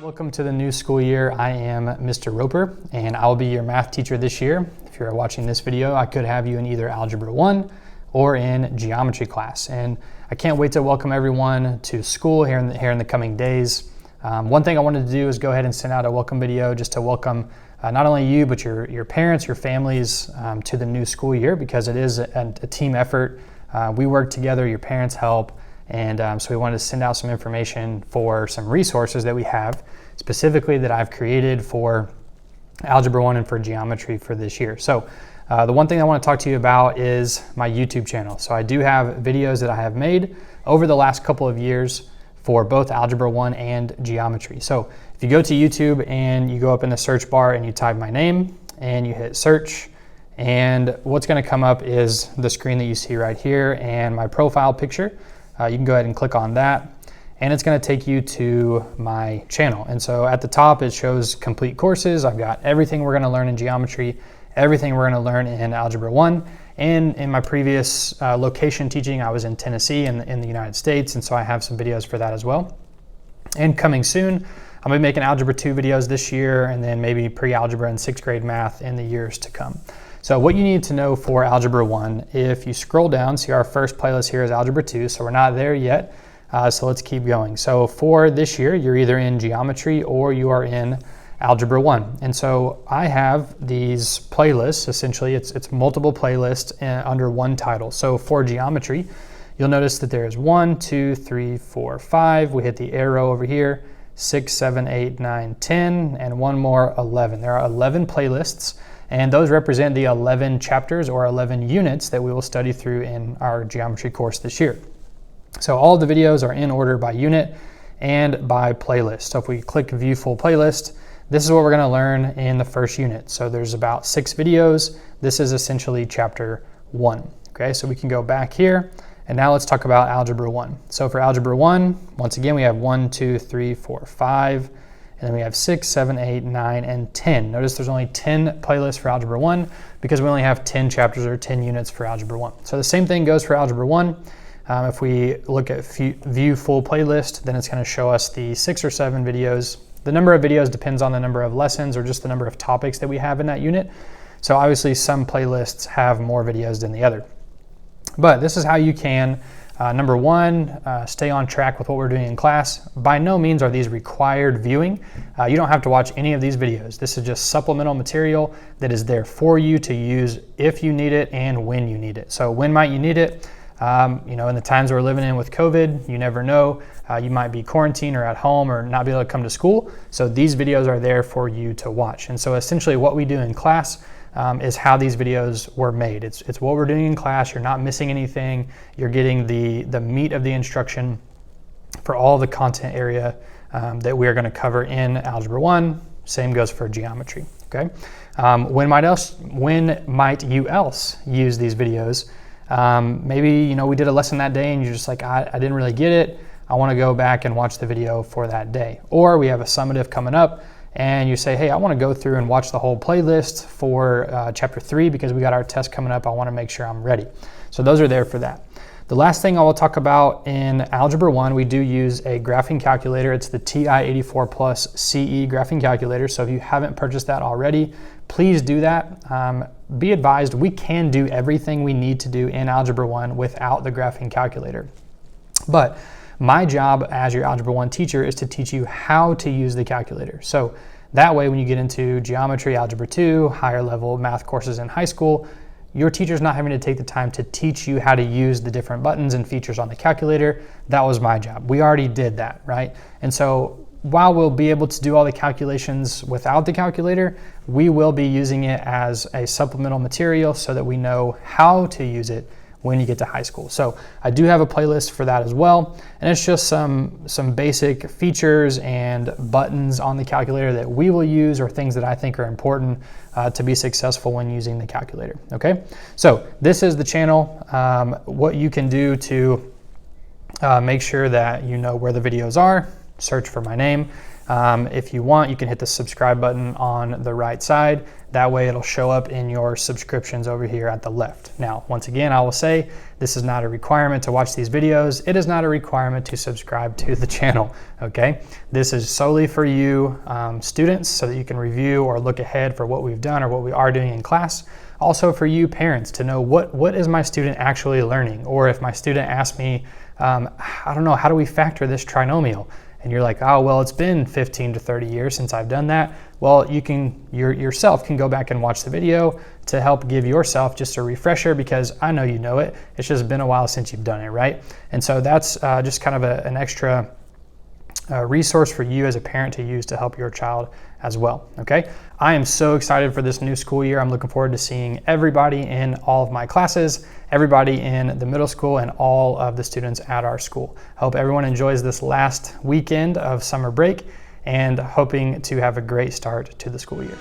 Welcome to the new school year. I am Mr. Roper and I'll be your math teacher this year. If you're watching this video, I could have you in either Algebra 1 or in geometry class. And I can't wait to welcome everyone to school here in the coming days. One thing I wanted to do is go ahead and send out a welcome video just to welcome not only you, but your parents, your families to the new school year, because it is a team effort. We work together, your parents help. And so we wanted to send out some information for some resources that we have specifically that I've created for Algebra 1 and for geometry for this year. So the one thing I want to talk to you about is my YouTube channel. So I do have videos that I have made over the last couple of years for both Algebra 1 and geometry. So if you go to YouTube and you go up in the search bar and you type my name and you hit search, and what's going to come up is the screen that you see right here and my profile picture. You can go ahead and click on that and it's going to take you to my channel. And so at the top it shows complete courses. I've got everything we're going to learn in geometry, everything we're going to learn in Algebra 1. And in my previous location teaching, I was in Tennessee in the United States, and so I have some videos for that as well. And coming soon, I'm going to be making Algebra 2 videos this year, and then maybe pre-algebra and 6th grade math in the years to come. So what you need to know for Algebra 1, if you scroll down, see our first playlist here is Algebra 2, so we're not there yet, so let's keep going. So for this year, you're either in geometry or you are in Algebra 1. And so I have these playlists, essentially it's multiple playlists under one title. So for geometry, you'll notice that there's 1, 2, 3, 4, 5, we hit the arrow over here, 6, 7, 8, 9, 10, and one more, 11. There are 11 playlists. And those represent the 11 chapters or 11 units that we will study through in our geometry course this year. So all of the videos are in order by unit and by playlist. So if we click view full playlist, this is what we're going to learn in the first unit. So there's about 6 videos. This is essentially chapter 1. Okay, so we can go back here and now let's talk about Algebra 1. So for Algebra 1, once again, we have 1, 2, 3, 4, 5. And then we have 6, 7, 8, 9, and 10. Notice there's only 10 playlists for Algebra 1 because we only have 10 chapters or 10 units for Algebra 1. So the same thing goes for Algebra 1. If we look at view full playlist, then it's going to show us the 6 or 7 videos. The number of videos depends on the number of lessons or just the number of topics that we have in that unit. So obviously some playlists have more videos than the other. But this is how you can number one, stay on track with what we're doing in class. By no means are these required viewing. You don't have to watch any of these videos. This is just supplemental material that is there for you to use if you need it and when you need it. So when might you need it? In the times we're living in with COVID, you never know. You might be quarantined or at home or not be able to come to school. So these videos are there for you to watch. And so essentially what we do in class is how these videos were made. It's what we're doing in class. You're not missing anything. You're getting the meat of the instruction for all the content area that we are going to cover in Algebra 1. Same goes for geometry. Okay. When might you else use these videos? Maybe we did a lesson that day and you're just like, I didn't really get it. I want to go back and watch the video for that day. Or we have a summative coming up, and you say, hey, I want to go through and watch the whole playlist for chapter 3 because we got our test coming up. I want to make sure I'm ready. So those are there for that. The last thing I will talk about in Algebra 1, we do use a graphing calculator. It's the TI-84 Plus CE graphing calculator. So if you haven't purchased that already, please do that. Be advised, we can do everything we need to do in Algebra 1 without the graphing calculator. But my job as your Algebra 1 teacher is to teach you how to use the calculator. So that way, when you get into geometry, Algebra 2, higher level math courses in high school, your teacher's not having to take the time to teach you how to use the different buttons and features on the calculator. That was my job. We already did that, right? And so while we'll be able to do all the calculations without the calculator, we will be using it as a supplemental material so that we know how to use it when you get to high school. So I do have a playlist for that as well. And it's just some basic features and buttons on the calculator that we will use, or things that I think are important to be successful when using the calculator. Okay, so this is the channel. What you can do to make sure that you know where the videos are, search for my name. If you want, you can hit the subscribe button on the right side. That way it'll show up in your subscriptions over here at the left. Now, once again, I will say this is not a requirement to watch these videos. It is not a requirement to subscribe to the channel, okay? This is solely for you students so that you can review or look ahead for what we've done or what we are doing in class. Also for you parents to know what is my student actually learning, or if my student asks me, I don't know, how do we factor this trinomial? And you're like, oh, well, it's been 15 to 30 years since I've done that. Well, you yourself can go back and watch the video to help give yourself just a refresher, because I know you know it. It's just been a while since you've done it, right? And so that's just kind of an extra resource for you as a parent to use to help your child as well, okay? I am so excited for this new school year. I'm looking forward to seeing everybody in all of my classes, everybody in the middle school, and all of the students at our school. I hope everyone enjoys this last weekend of summer break, and hoping to have a great start to the school year.